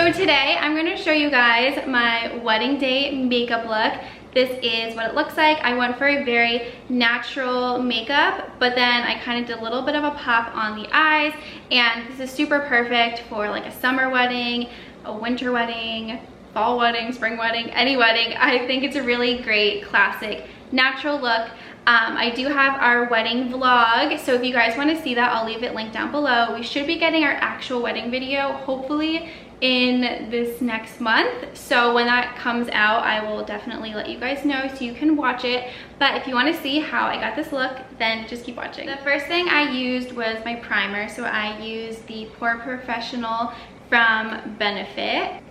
So today I'm going to show you guys my wedding day makeup look. This is what it looks like. I went for a very natural makeup, but then I kind of did a little bit of a pop on the eyes, and this is super perfect for like a summer wedding, a winter wedding, fall wedding, spring wedding, any wedding. I think it's a really great classic natural look. I do have our wedding vlog, so if you guys want to see that, I'll leave it linked down below. We should be getting our actual wedding video hopefully in this next month, so when that comes out I will definitely let you guys know so you can watch it. But if you want to see how I got this look, then just keep watching. The first thing I used was my primer, so I used the Pore Professional from Benefit.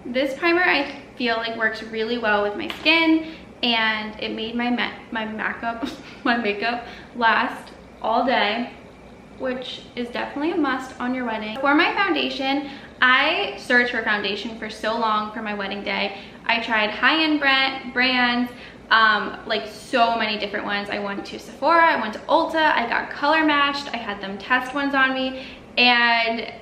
This primer I feel like works really well with my skin, and it made my makeup last all day, which is definitely a must on your wedding. For my foundation, I searched for foundation for so long for my wedding day. I tried high-end brands, like so many different ones. I went to Sephora, I went to Ulta, I got color matched, I had them test ones on me, and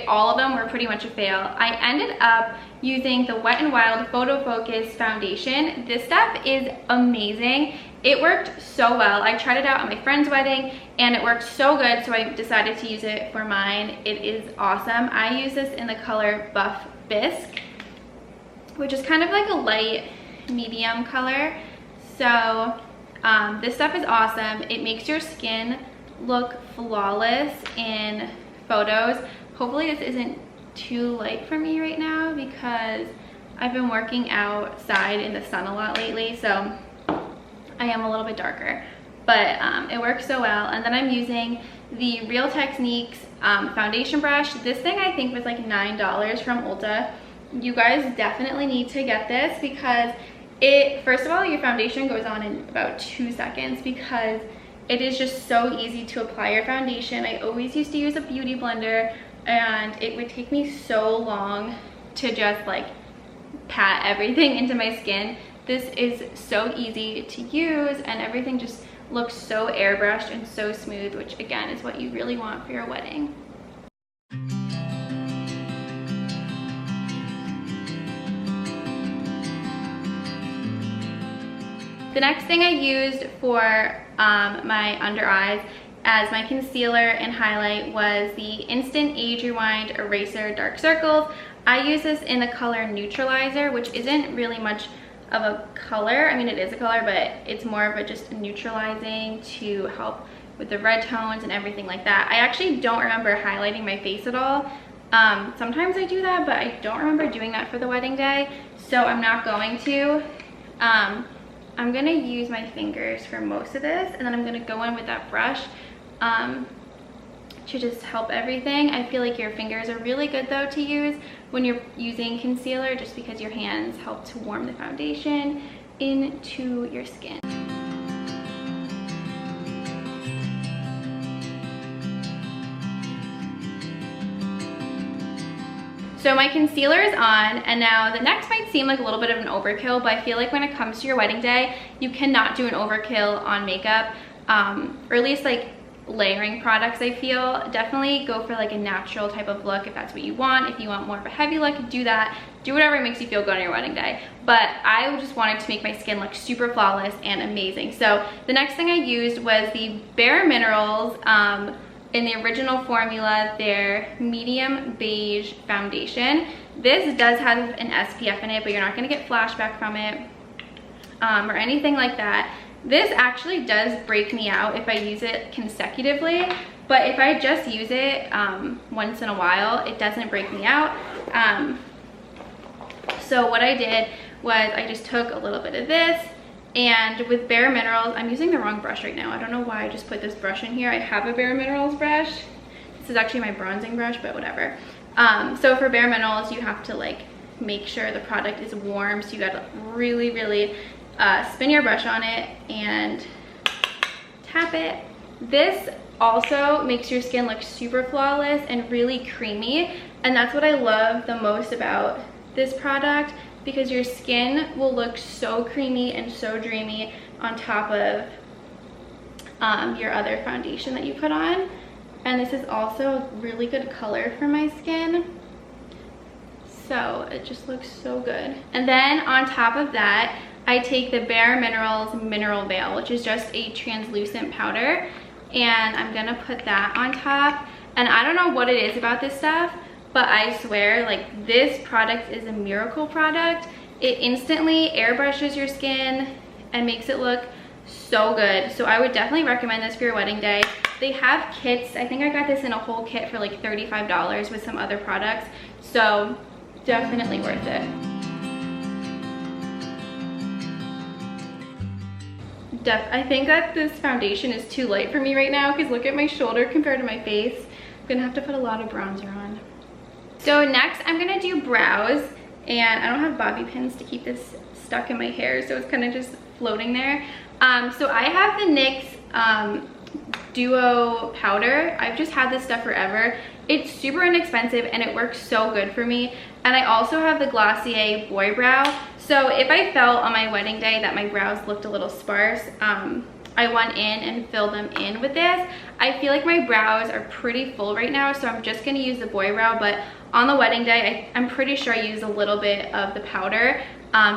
all of them were pretty much a fail. I ended up using the Wet n Wild Photo Focus foundation. This stuff is amazing. It worked so well. I tried it out at my friend's wedding and it worked so good, so I decided to use it for mine. It is awesome. I use this in the color Buff Bisque, which is kind of like a light medium color. So this stuff is awesome. It makes your skin look flawless in photos. Hopefully this isn't too light for me right now because I've been working outside in the sun a lot lately, so I am a little bit darker, but it works so well. And then I'm using the Real Techniques foundation brush. This thing I think was like $9 from Ulta. You guys definitely need to get this because first of all, your foundation goes on in about 2 seconds because it is just so easy to apply your foundation. I always used to use a beauty blender and it would take me so long to just like pat everything into my skin. This is so easy to use and everything just looks so airbrushed and so smooth, which again is what you really want for your wedding. The next thing I used for my under eyes as my concealer and highlight was the Instant Age Rewind Eraser Dark Circles. I use this in the color Neutralizer, which isn't really much of a color. I mean, it is a color, but it's more of a just neutralizing to help with the red tones and everything like that. I actually don't remember highlighting my face at all. Sometimes I do that, but I don't remember doing that for the wedding day, so I'm not going to. I'm gonna use my fingers for most of this, and then I'm gonna go in with that brush to just help everything. I feel like your fingers are really good though to use when you're using concealer, just because your hands help to warm the foundation into your skin. So my concealer is on, and now the next might seem like a little bit of an overkill, but I feel like when it comes to your wedding day, you cannot do an overkill on makeup, or at least like layering products. I feel definitely go for like a natural type of look if that's what you want. If you want more of a heavy look, do that. Do whatever makes you feel good on your wedding day. But I just wanted to make my skin look super flawless and amazing. So the next thing I used was the Bare Minerals in the original formula, their medium beige foundation. This does have an SPF in it, but you're not gonna get flashback from it or anything like that. This actually does break me out if I use it consecutively, but if I just use it once in a while, it doesn't break me out. So what I did was I just took a little bit of this, and with Bare Minerals, I'm using the wrong brush right now. I don't know why I just put this brush in here. I have a Bare Minerals brush. This is actually my bronzing brush, but whatever. So for Bare Minerals, you have to like make sure the product is warm. So you gotta really, really spin your brush on it and tap it. This also makes your skin look super flawless and really creamy. And that's what I love the most about this product, because your skin will look so creamy and so dreamy on top of your other foundation that you put on. And this is also a really good color for my skin. So it just looks so good. And then on top of that, I take the Bare Minerals Mineral Veil, which is just a translucent powder, and I'm gonna put that on top. And I don't know what it is about this stuff, but I swear, like, this product is a miracle product. It instantly airbrushes your skin and makes it look so good. So I would definitely recommend this for your wedding day. They have kits. I think I got this in a whole kit for like $35 with some other products. So definitely worth it. I think that this foundation is too light for me right now because look at my shoulder compared to my face. I'm gonna have to put a lot of bronzer on. So next I'm gonna do brows, and I don't have bobby pins to keep this stuck in my hair, so it's kind of just floating there. So I have the NYX Duo powder. I've just had this stuff forever. It's super inexpensive and it works so good for me. And I also have the Glossier Boy Brow. So if I felt on my wedding day that my brows looked a little sparse, I went in and filled them in with this. I feel like my brows are pretty full right now, so I'm just gonna use the Boy Brow, but on the wedding day, I'm pretty sure I used a little bit of the powder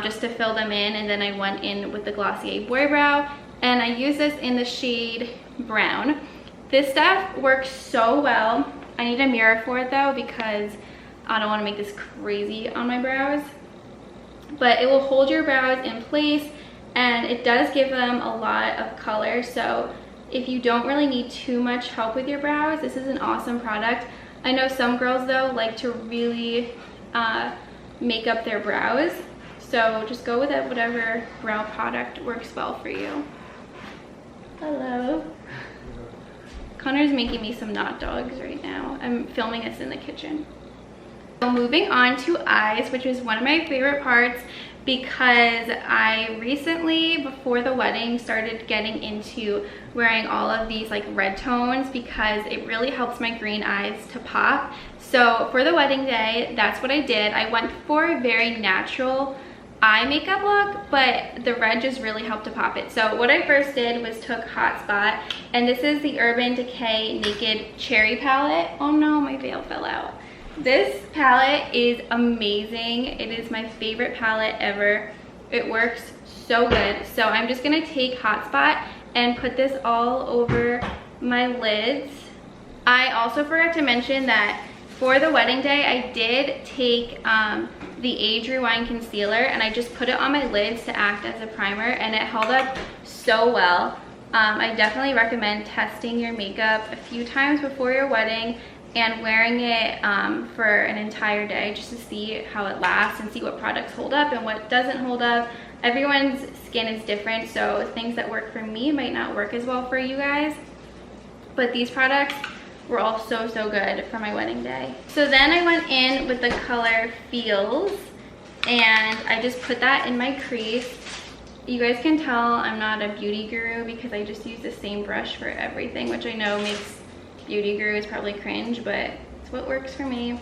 just to fill them in, and then I went in with the Glossier Boy Brow, and I use this in the shade Brown. This stuff works so well. I need a mirror for it though, because I don't wanna make this crazy on my brows. But it will hold your brows in place, and it does give them a lot of color. So if you don't really need too much help with your brows, this is an awesome product. I know some girls though like to really make up their brows. So just go with it, whatever brow product works well for you. Hello. Connor's making me some knot dogs right now. I'm filming this in the kitchen. So moving on to eyes, which is one of my favorite parts, because I recently, before the wedding, started getting into wearing all of these like red tones because it really helps my green eyes to pop. So for the wedding day, that's what I did. I went for a very natural eye makeup look, but the red just really helped to pop it. So what I first did was took Hotspot, and this is the Urban Decay Naked Cherry palette. Oh no, my veil fell out. This palette is amazing. It is my favorite palette ever. It works so good. So I'm just gonna take Hotspot and put this all over my lids. I also forgot to mention that for the wedding day, I did take the Age Rewind concealer, and I just put it on my lids to act as a primer, and it held up so well. I definitely recommend testing your makeup a few times before your wedding and wearing it for an entire day just to see how it lasts and see what products hold up and what doesn't hold up. Everyone's skin is different, so things that work for me might not work as well for you guys. But these products were all so good for my wedding day. So then I went in with the color Feels, and I just put that in my crease. You guys can tell I'm not a beauty guru because I just use the same brush for everything, which I know makes beauty gurus probably cringe, but it's what works for me.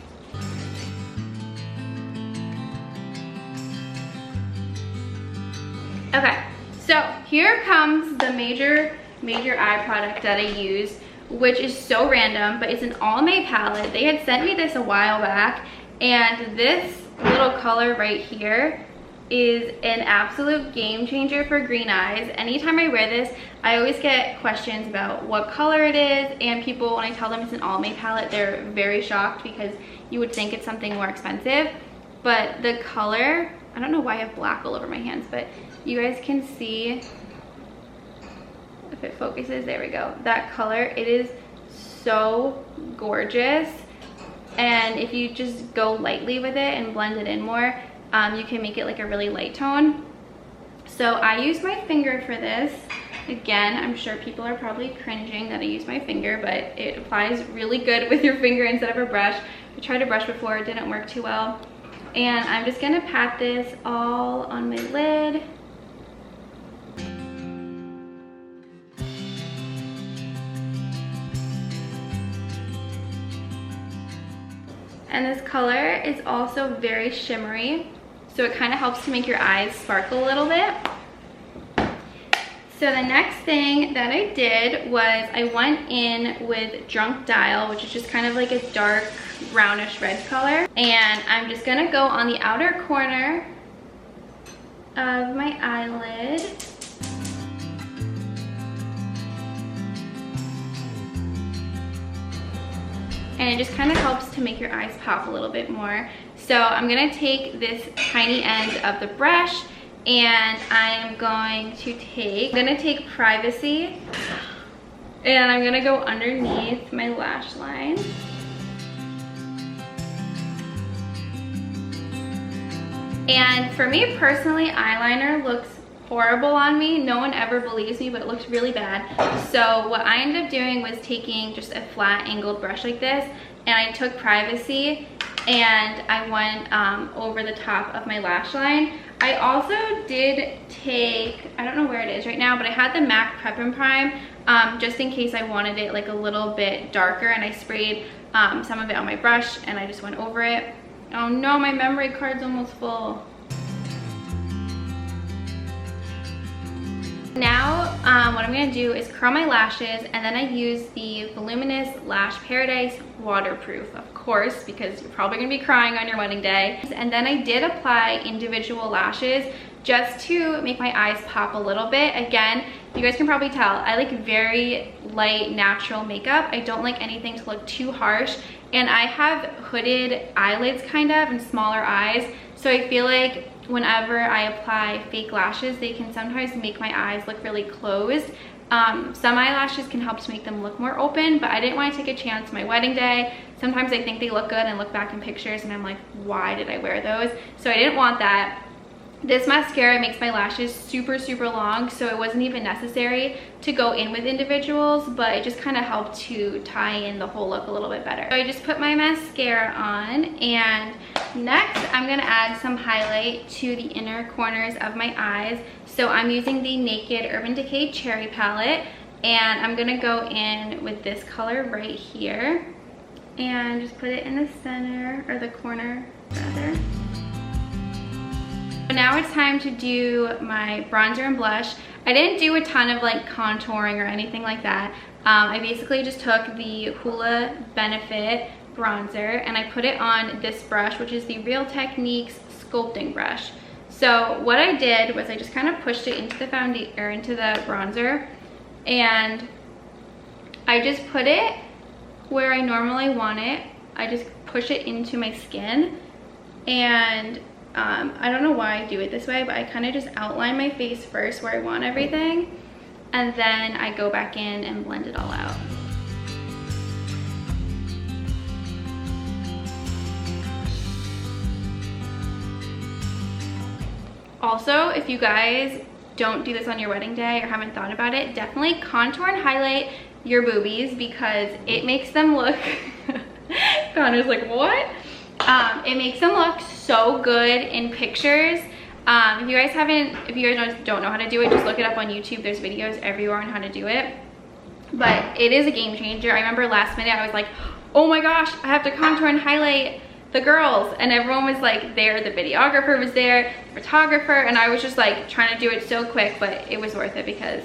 Okay, so here comes the major eye product that I use, which is so random, but it's an Almay palette. They had sent me this a while back, and this little color right here is an absolute game changer for green eyes. Anytime I wear this, I always get questions about what color it is, and people, when I tell them it's an Almay palette, they're very shocked because you would think it's something more expensive. But the color, I don't know why I have black all over my hands, but you guys can see, if it focuses, there we go, that color, it is so gorgeous. And if you just go lightly with it and blend it in more, you can make it like a really light tone. So I use my finger for this. Again, I'm sure people are probably cringing that I use my finger, but it applies really good with your finger instead of a brush. I tried a brush before, it didn't work too well. And I'm just gonna pat this all on my lid. And this color is also very shimmery, so it kind of helps to make your eyes sparkle a little bit. So the next thing that I did was I went in with Drunk Dial, which is just kind of like a dark brownish red color. And I'm just gonna go on the outer corner of my eyelid. And it just kind of helps to make your eyes pop a little bit more. So I'm gonna take this tiny end of the brush and I'm going to take Privacy and I'm gonna go underneath my lash line. And for me personally, eyeliner looks horrible on me. No one ever believes me, but it looks really bad. So what I ended up doing was taking just a flat angled brush like this, and I took Privacy and I went over the top of my lash line. I also did take, I don't know where it is right now, but I had the MAC Prep and Prime just in case I wanted it like a little bit darker, and I sprayed some of it on my brush and I just went over it. Oh no, my memory card's almost full. Now, what I'm gonna do is curl my lashes, and then I use the Voluminous Lash Paradise Waterproof, of course, because you're probably gonna be crying on your wedding day. And then I did apply individual lashes just to make my eyes pop a little bit. Again, you guys can probably tell, I like very light, natural makeup. I don't like anything to look too harsh. And I have hooded eyelids kind of, and smaller eyes. So I feel like whenever I apply fake lashes, they can sometimes make my eyes look really closed. Some eyelashes can help to make them look more open, but I didn't want to take a chance my wedding day. Sometimes I think they look good and look back in pictures and I'm like, why did I wear those? So I didn't want that. This mascara makes my lashes super, super long, so it wasn't even necessary to go in with individuals, but it just kind of helped to tie in the whole look a little bit better. So I just put my mascara on, and next I'm gonna add some highlight to the inner corners of my eyes. So I'm using the Naked Urban Decay Cherry Palette, and I'm gonna go in with this color right here, and just put it in the center, or the corner rather. Now it's time to do my bronzer and blush. I didn't do a ton of like contouring or anything like that. I basically just took the Hoola Benefit bronzer and I put it on this brush, which is the Real Techniques sculpting brush. So what I did was I just kind of pushed it into the foundation, or into the bronzer, and I just put it where I normally want it. I just push it into my skin, and I don't know why I do it this way, but I kind of just outline my face first where I want everything, and then I go back in and blend it all out. Also, if you guys don't do this on your wedding day or haven't thought about it, definitely contour and highlight your boobies, because it makes them look Connor's like, what? It makes them look so good in pictures. If you guys don't know how to do it, just look it up on YouTube. There's videos everywhere on how to do it. But it is a game changer. I remember last minute I was like, oh my gosh, I have to contour and highlight the girls, and everyone was like there. The videographer was there, the photographer, and I was just like trying to do it so quick, but it was worth it because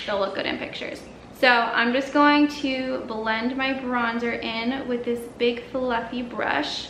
they'll look good in pictures. So I'm just going to blend my bronzer in with this big fluffy brush.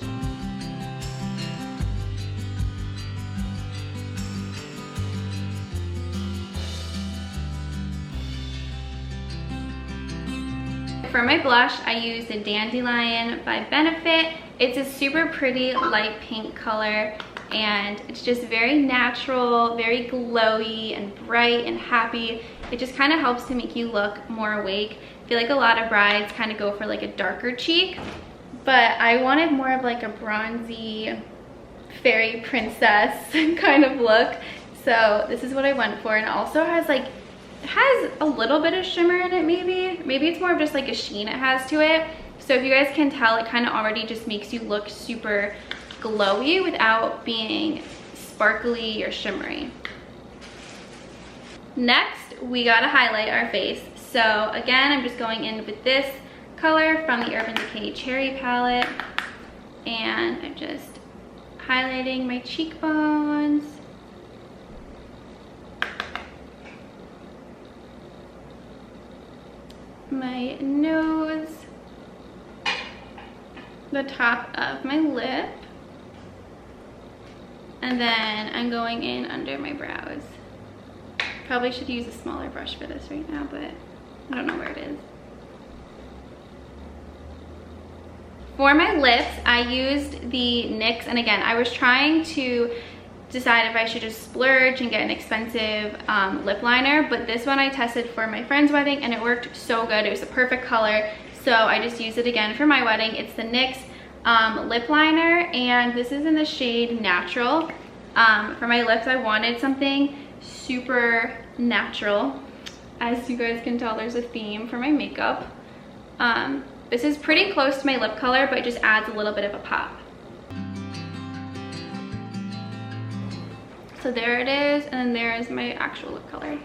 For my blush, I used the Dandelion by Benefit. It's a super pretty light pink color, and it's just very natural, very glowy and bright and happy. It just kind of helps to make you look more awake. I feel like a lot of brides kind of go for like a darker cheek, but I wanted more of like a bronzy fairy princess kind of look. So this is what I went for, and it also has like, it has a little bit of shimmer in it, maybe it's more of just like a sheen it has to it. So if you guys can tell, it kind of already just makes you look super glowy without being sparkly or shimmery. Next, we gotta highlight our face. So again, I'm just going in with this color from the Urban Decay Cherry Palette, and I'm just highlighting my cheekbones. my nose, the top of my lip, and then I'm going in under my brows. Probably should use a smaller brush for this right now, but I don't know where it is. For my lips, I used the NYX, and again, I was trying to decide if I should just splurge and get an expensive lip liner, but this one I tested for my friend's wedding and it worked so good. It was the perfect color, so I just used it again for my wedding. It's the NYX lip liner, and this is in the shade Natural. For my lips, I wanted something super natural. As you guys can tell, there's a theme for my makeup. This is pretty close to my lip color, but it just adds a little bit of a pop. So there it is, and then there is my actual lip color.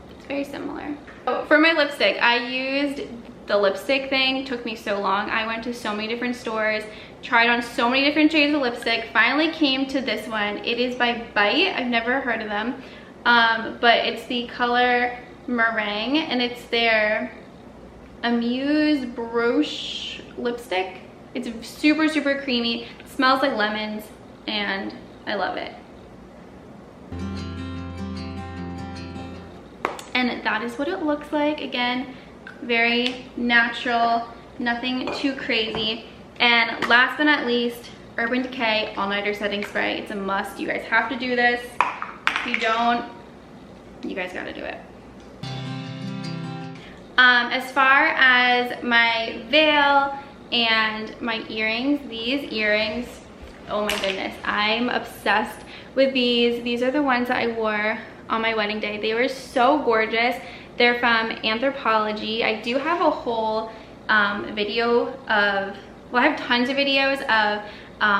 It's very similar. So for my lipstick, I used the lipstick thing. Took me so long. I went to so many different stores, tried on so many different shades of lipstick, finally came to this one. It is by Bite. I've never heard of them, but it's the color Meringue, and it's their Amuse Broche lipstick. It's super, super creamy. It smells like lemons, and I love it. And that is what it looks like. Again, very natural, nothing too crazy. And last but not least, Urban Decay All Nighter Setting Spray. It's a must. You guys have to do this. If you don't, you guys gotta do it. As far as my veil and my earrings, these earrings, oh my goodness, I'm obsessed with these. These are the ones that I wore on my wedding day. They were so gorgeous. They're from Anthropologie. I do have a whole video of, well, I have tons of videos of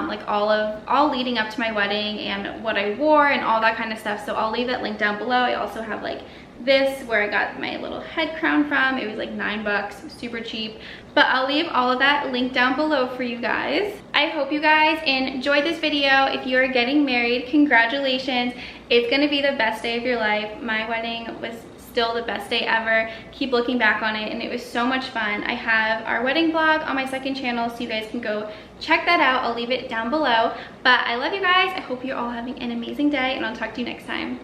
like all leading up to my wedding and what I wore and all that kind of stuff, so I'll leave that link down below. I also have like this where I got my little head crown from. It was like $9, super cheap, but I'll leave all of that linked down below for you guys. I hope you guys enjoyed this video. If you're getting married, congratulations. It's gonna be the best day of your life. My wedding was still the best day ever. Keep looking back on it, and it was so much fun. I have our wedding vlog on my second channel, so you guys can go check that out. I'll leave it down below. But I love you guys. I hope you're all having an amazing day, and I'll talk to you next time.